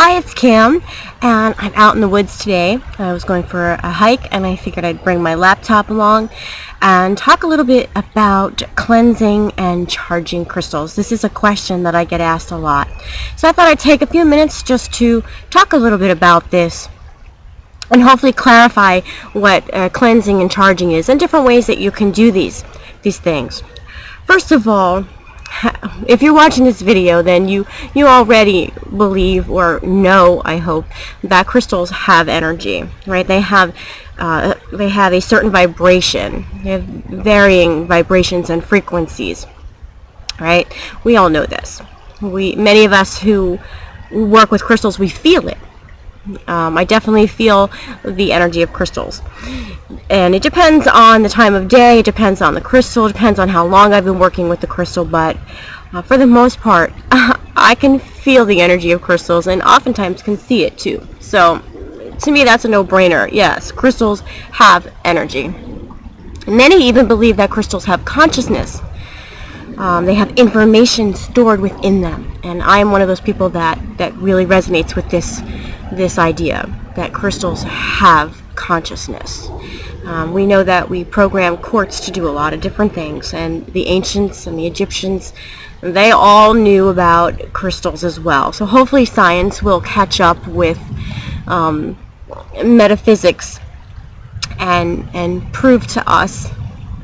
Hi, it's Kim, and I'm out in the woods today. I was going for a hike, and I figured I'd bring my laptop along and talk a little bit about cleansing and charging crystals. This is a question that I get asked a lot. So I thought I'd take a few minutes just to talk a little bit about this and hopefully clarify what cleansing and charging is and different ways that you can do these things. First of all, if you're watching this video, then you already believe or know, I hope, that crystals have energy, right? They have a certain vibration. They have varying vibrations and frequencies, right? We all know this. Many of us who work with crystals, we feel it. I definitely feel the energy of crystals. And it depends on the time of day, it depends on the crystal, it depends on how long I've been working with the crystal, but for the most part, I can feel the energy of crystals and oftentimes can see it too. So, to me, that's a no-brainer. Yes, crystals have energy. Many even believe that crystals have consciousness. They have information stored within them, and I am one of those people that really resonates with this idea that crystals have consciousness. We know that we program quartz to do a lot of different things, and the ancients and the Egyptians, they all knew about crystals as well. So hopefully science will catch up with metaphysics and prove to us,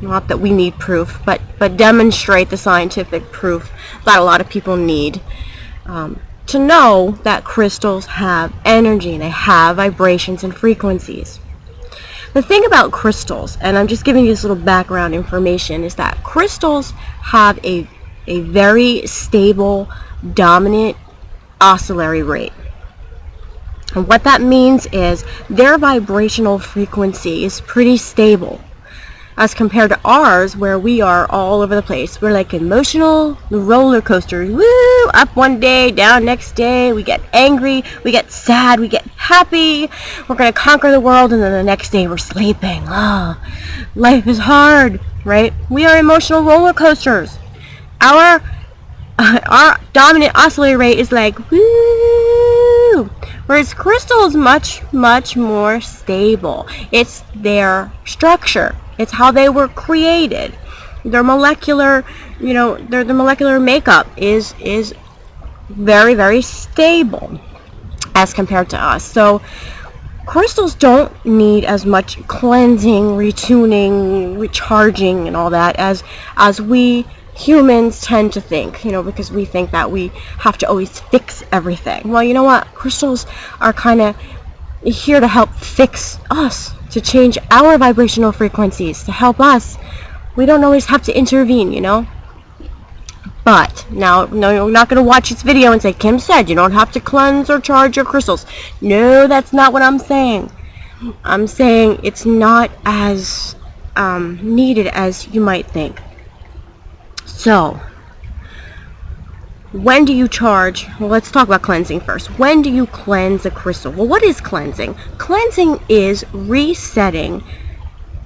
not that we need proof, but demonstrate the scientific proof that a lot of people need to know that crystals have energy, they have vibrations and frequencies. The thing about crystals, and I'm just giving you this little background information, is that crystals have a very stable, dominant oscillatory rate. And what that means is their vibrational frequency is pretty stable as compared to ours, where we are all over the place. We're like emotional roller coasters. Woo! Up one day, down next day. We get angry, we get sad, we get happy. We're going to conquer the world, and then the next day we're sleeping. Oh, life is hard, right? We are emotional roller coasters. Our dominant oscillatory rate is like, woo! Whereas crystal is much, much more stable. It's their structure. It's how they were created. Their molecular, their molecular makeup is very, very stable as compared to us. So crystals don't need as much cleansing, retuning, recharging, and all that as we humans tend to think, because we think that we have to always fix everything. Well, you know what? Crystals are kind of here to help fix us, to change our vibrational frequencies, to help us. We don't always have to intervene, But, now, no, you're not going to watch this video and say, Kim said you don't have to cleanse or charge your crystals. No, that's not what I'm saying. I'm saying it's not as needed as you might think. So, when do you charge? Well, let's talk about cleansing first. When do you cleanse a crystal? Well, what is cleansing? Cleansing is resetting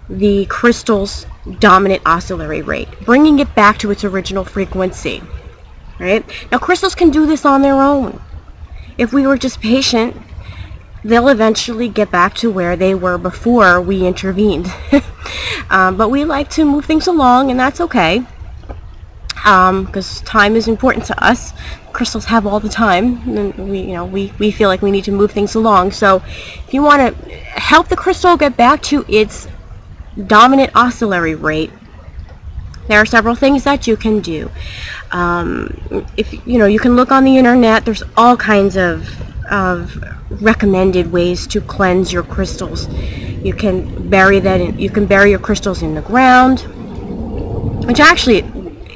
the crystal's dominant oscillatory rate, bringing it back to its original frequency, right? Now, crystals can do this on their own. If we were just patient, they'll eventually get back to where they were before we intervened. But we like to move things along, and that's okay. Because time is important to us. Crystals have all the time, and we feel like we need to move things along. So if you want to help the crystal get back to its dominant oscillatory rate, there are several things that you can do. If you can look on the internet. There's all kinds of recommended ways to cleanse your crystals. You can bury your crystals in the ground, which actually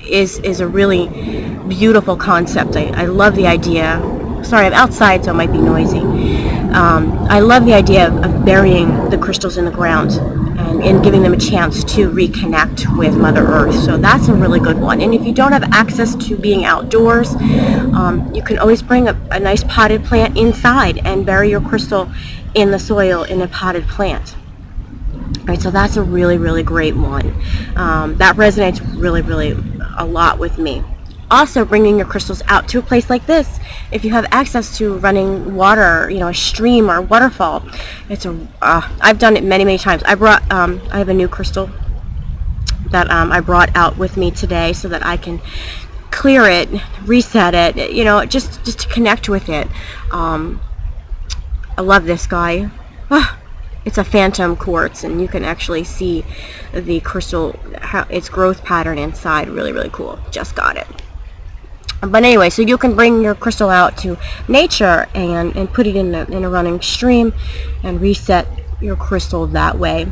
is a really beautiful concept. I love the idea. Sorry, I'm outside, so it might be noisy. I love the idea of burying the crystals in the ground and giving them a chance to reconnect with Mother Earth. So that's a really good one. And if you don't have access to being outdoors, you can always bring a nice potted plant inside and bury your crystal in the soil in a potted plant. Right, so that's a really, really great one. That resonates really, really a lot with me. Also, bringing your crystals out to a place like this. If you have access to running water, a stream or a waterfall, I've done it many times. I have a new crystal that I brought out with me today so that I can clear it, reset it, just to connect with it. I love this guy. It's a phantom quartz, and you can actually see the crystal, its growth pattern inside. Really cool. Just got it. But anyway, so you can bring your crystal out to nature and put it in a running stream and reset your crystal that way.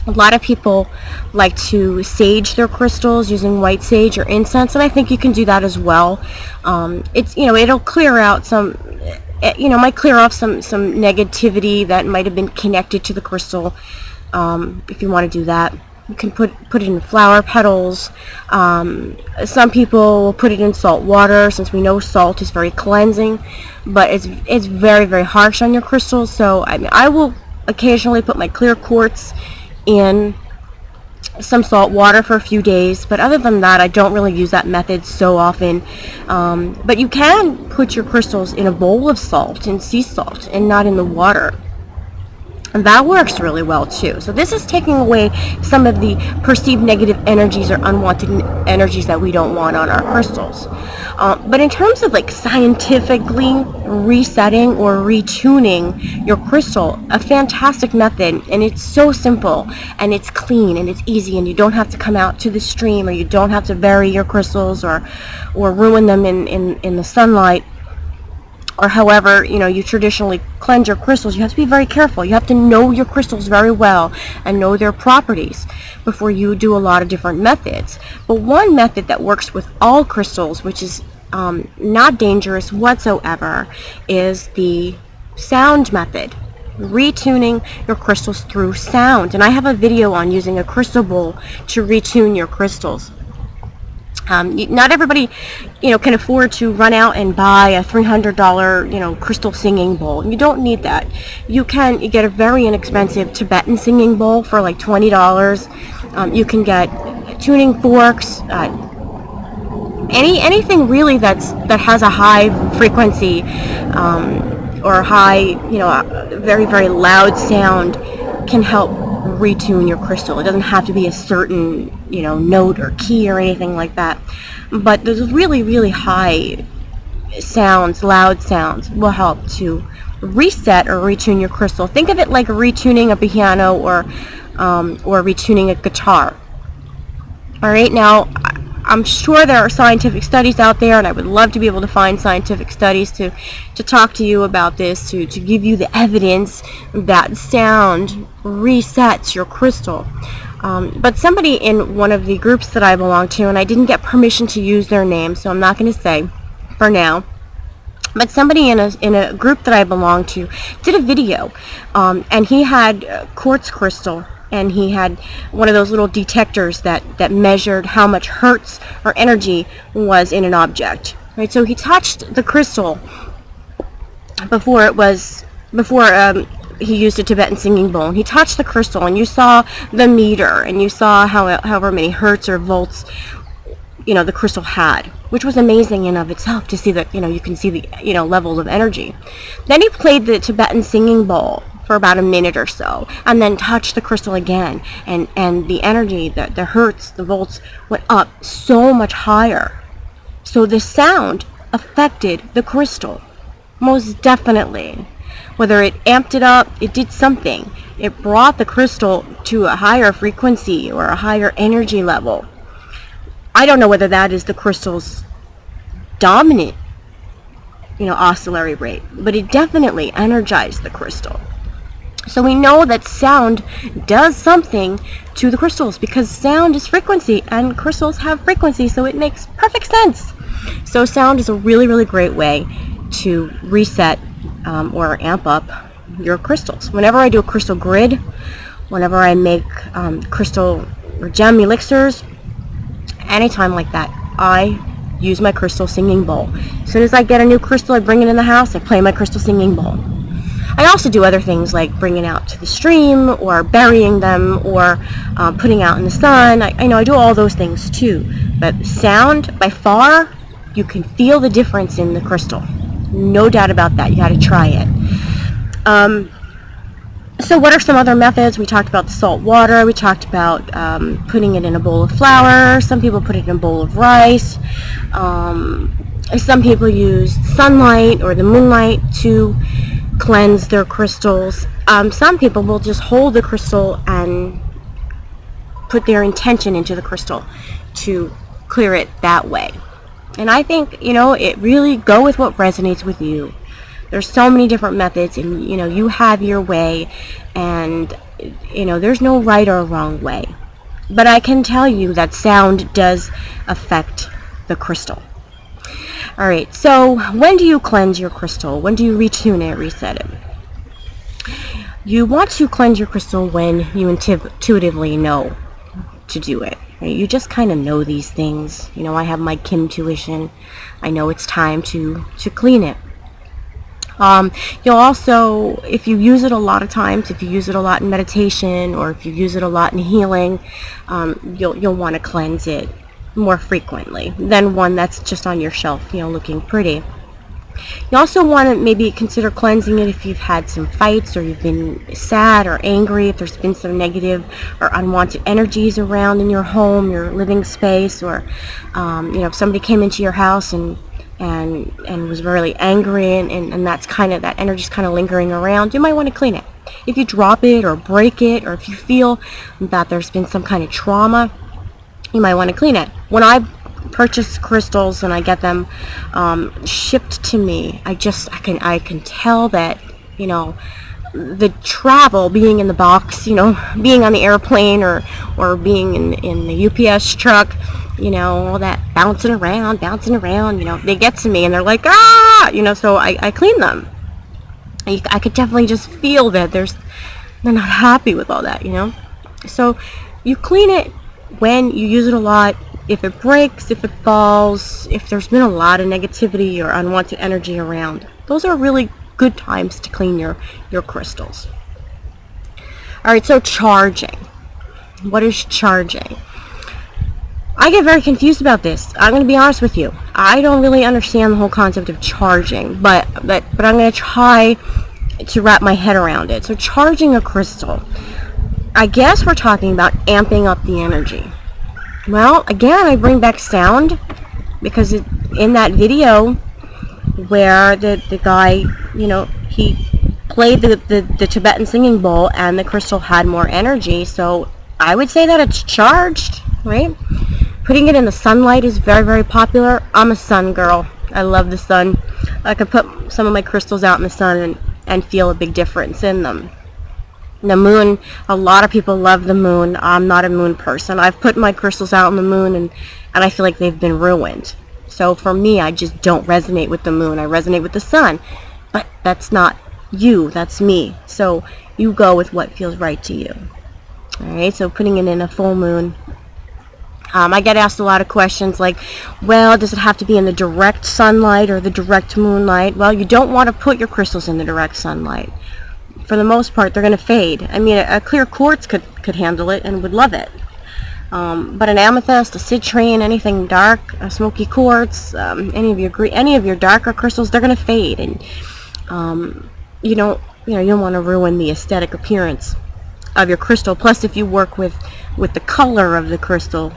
A lot of people like to sage their crystals using white sage or incense, and I think you can do that as well. It'll clear out might clear off some negativity that might have been connected to the crystal. If you want to do that, you can put it in flower petals. Some people will put it in salt water, since we know salt is very cleansing, but it's very harsh on your crystals. So I will occasionally put my clear quartz in some salt water for a few days, but other than that, I don't really use that method so often. But you can put your crystals in a bowl of salt and sea salt and not in the water, and that works really well too. So this is taking away some of the perceived negative energies or unwanted energies that we don't want on our crystals. But in terms of scientifically resetting or retuning your crystal, a fantastic method, and it's so simple, and it's clean, and it's easy, and you don't have to come out to the stream, or you don't have to bury your crystals or ruin them in the sunlight, or however you traditionally cleanse your crystals. You have to be very careful. You have to know your crystals very well and know their properties before you do a lot of different methods. But one method that works with all crystals, which is not dangerous whatsoever, is the sound method. Retuning your crystals through sound. And I have a video on using a crystal bowl to retune your crystals. Not everybody, can afford to run out and buy a $300, crystal singing bowl. You don't need that. You get a very inexpensive Tibetan singing bowl for like $20. You can get tuning forks, anything really that has a high frequency or high, very loud sound can help retune your crystal. It doesn't have to be a certain note or key or anything like that, but those really high sounds, loud sounds, will help to reset or retune your crystal. Think of it like retuning a piano or retuning a guitar. All right, now I'm sure there are scientific studies out there, and I would love to be able to find scientific studies to talk to you about this, to give you the evidence that sound resets your crystal. But somebody in one of the groups that I belong to, and I didn't get permission to use their name, so I'm not going to say for now, but somebody in a group that I belong to did a video, and he had quartz crystal, and he had one of those little detectors that measured how much hertz or energy was in an object. Right, so he touched the crystal before he used a Tibetan singing bowl. And he touched the crystal, and you saw the meter, and you saw however many hertz or volts the crystal had, which was amazing in of itself to see that you can see the levels of energy. Then he played the Tibetan singing bowl for about a minute or so, and then touched the crystal again, and the energy, the hertz, the volts went up so much higher. So the sound affected the crystal, most definitely. Whether it amped it up, it did something. It brought the crystal to a higher frequency or a higher energy level. I don't know whether that is the crystal's dominant, oscillatory rate, but it definitely energized the crystal. So we know that sound does something to the crystals, because sound is frequency, and crystals have frequency, so it makes perfect sense. So sound is a really great way to reset or amp up your crystals. Whenever I do a crystal grid, whenever I make crystal or gem elixirs, anytime like that, I use my crystal singing bowl. As soon as I get a new crystal, I bring it in the house, I play my crystal singing bowl. I also do other things like bringing out to the stream or burying them or putting out in the sun. I know I do all those things too, but sound, by far, you can feel the difference in the crystal. No doubt about that. You got to try it. So what are some other methods? We talked about the salt water. We talked about putting it in a bowl of flour. Some people put it in a bowl of rice. Some people use sunlight or the moonlight to cleanse their crystals. Some people will just hold the crystal and put their intention into the crystal to clear it that way. And I think, it really go with what resonates with you. There's so many different methods, and you have your way, and there's no right or wrong way. But I can tell you that sound does affect the crystal. Alright, so when do you cleanse your crystal? When do you retune it, reset it? You want to cleanse your crystal when you intuitively know to do it. Right? You just kind of know these things. I have my Kim tuition. I know it's time to clean it. You'll also, if you use it a lot of times, if you use it a lot in meditation, or if you use it a lot in healing, you'll want to cleanse it more frequently than one that's just on your shelf, looking pretty. You also want to maybe consider cleansing it if you've had some fights, or you've been sad or angry, if there's been some negative or unwanted energies around in your home, your living space, or if somebody came into your house and was really angry, and that's that energy's kind of lingering around, you might want to clean it. If you drop it or break it, or if you feel that there's been some kind of trauma, you might want to clean it. When I purchase crystals and I get them shipped to me, I can tell that the travel, being in the box, being on the airplane or being in the UPS truck, all that bouncing around, they get to me and they're like, so I clean them. I could definitely just feel that they're not happy with all that, So you clean it when you use it a lot. If it breaks, if it falls, if there's been a lot of negativity or unwanted energy around, those are really good times to clean your crystals. Alright, so charging. What is charging? I get very confused about this. I'm going to be honest with you. I don't really understand the whole concept of charging, but I'm going to try to wrap my head around it. So charging a crystal, I guess we're talking about amping up the energy. Well, again, I bring back sound, because in that video where the guy, he played the Tibetan singing bowl and the crystal had more energy, so I would say that it's charged, right? Putting it in the sunlight is very, very popular. I'm a sun girl. I love the sun. I could put some of my crystals out in the sun and feel a big difference in them. The moon, a lot of people love the moon. I'm not a moon person. I've put my crystals out in the moon and I feel like they've been ruined. So for me, I just don't resonate with the moon. I resonate with the sun. But that's not you, that's me. So you go with what feels right to you. Alright, so putting it in a full moon. I get asked a lot of questions like, well, does it have to be in the direct sunlight or the direct moonlight? Well, you don't want to put your crystals in the direct sunlight. For the most part, they're going to fade. I mean, a clear quartz could handle it and would love it. But an amethyst, a citrine, anything dark, a smoky quartz, any of your darker crystals, they're going to fade, and you don't want to ruin the aesthetic appearance of your crystal. Plus, if you work with the color of the crystal,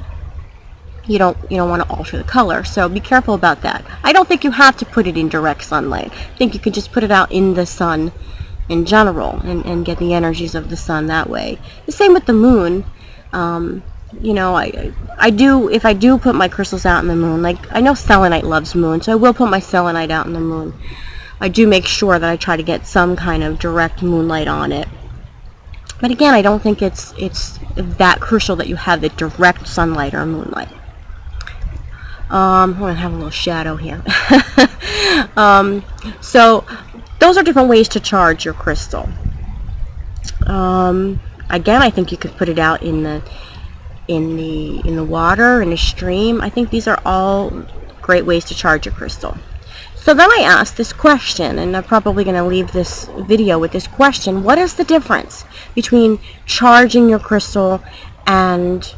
you don't want to alter the color. So be careful about that. I don't think you have to put it in direct sunlight. I think you could just put it out in the sun in general and get the energies of the sun that way. The same with the moon. If I do put my crystals out in the moon, like I know selenite loves moon, so I will put my selenite out in the moon. I do make sure that I try to get some kind of direct moonlight on it. But again, I don't think it's that crucial that you have the direct sunlight or moonlight. I'm going to have a little shadow here. So those are different ways to charge your crystal. Again, I think you could put it out in the water, in a stream. I think these are all great ways to charge your crystal. So then I asked this question, and I'm probably going to leave this video with this question: what is the difference between charging your crystal and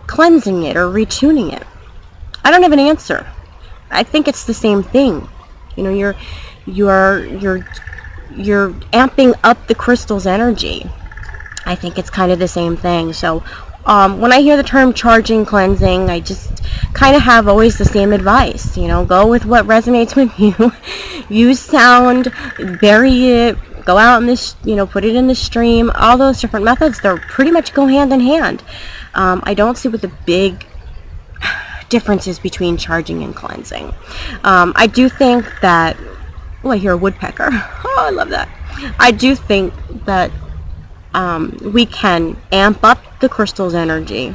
cleansing it or retuning it? I don't have an answer. I think it's the same thing. You know, you're amping up the crystal's energy. I think it's kind of the same thing. So when I hear the term charging, cleansing, I just kind of have always the same advice. You know, go with what resonates with you. Use sound, bury it, go out in this, you know, put it in the stream. All those different methods, they're pretty much go hand in hand. I don't see what the big differences between charging and cleansing. I do think that, oh, I hear a woodpecker. Oh, I love that. I do think that we can amp up the crystal's energy,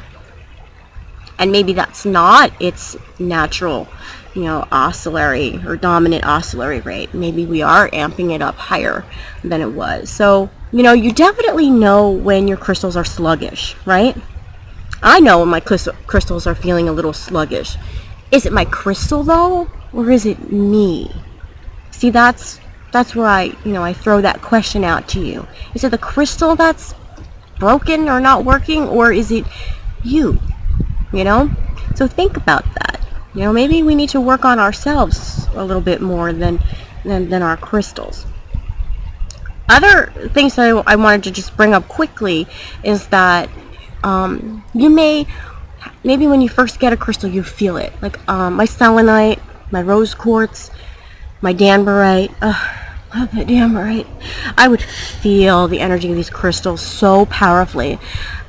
and maybe that's not its natural, you know, oscillatory or dominant oscillatory rate. Maybe we are amping it up higher than it was. So, you know, you definitely know when your crystals are sluggish, right? I know when my crystals are feeling a little sluggish. Is it my crystal though, or is it me? See, that's where I throw that question out to you. Is it the crystal that's broken or not working, or is it you? You know? So think about that. You know, maybe we need to work on ourselves a little bit more than our crystals. Other things that I wanted to just bring up quickly is that you maybe when you first get a crystal, you feel it. Like my selenite, my rose quartz, my danbarite. Love that danbarite. I would feel the energy of these crystals so powerfully.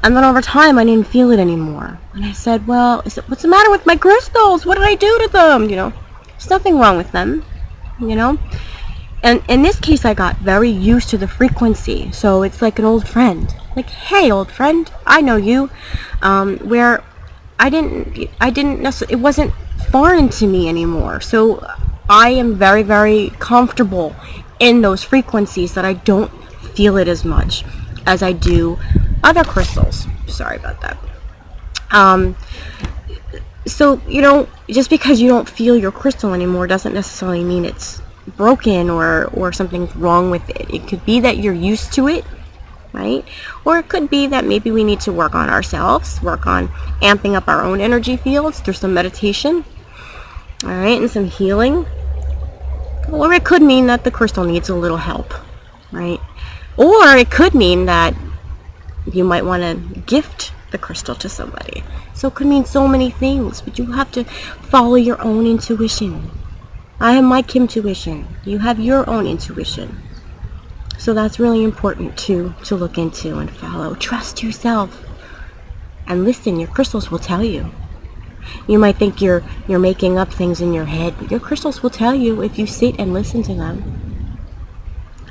And then over time, I didn't feel it anymore. And I said, well, what's the matter with my crystals? What did I do to them? You know, there's nothing wrong with them, you know. And in this case, I got very used to the frequency. So it's like an old friend. Like, hey, old friend, I know you. Where I didn't necessarily, it wasn't foreign to me anymore. So I am very, very comfortable in those frequencies that I don't feel it as much as I do other crystals. Sorry about that. So, you know, just because you don't feel your crystal anymore doesn't necessarily mean it's broken or something's wrong with it. It could be that you're used to it, right? Or it could be that maybe we need to work on ourselves, work on amping up our own energy fields through some meditation, all right, and some healing. Or it could mean that the crystal needs a little help, right? Or it could mean that you might want to gift the crystal to somebody. So it could mean so many things, but you have to follow your own intuition. I have my intuition. You have your own intuition. So that's really important to look into and follow. Trust yourself. And listen, your crystals will tell you. You might think you're making up things in your head, but your crystals will tell you if you sit and listen to them.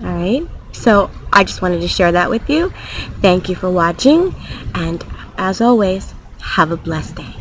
Alright? So I just wanted to share that with you. Thank you for watching, and as always, have a blessed day.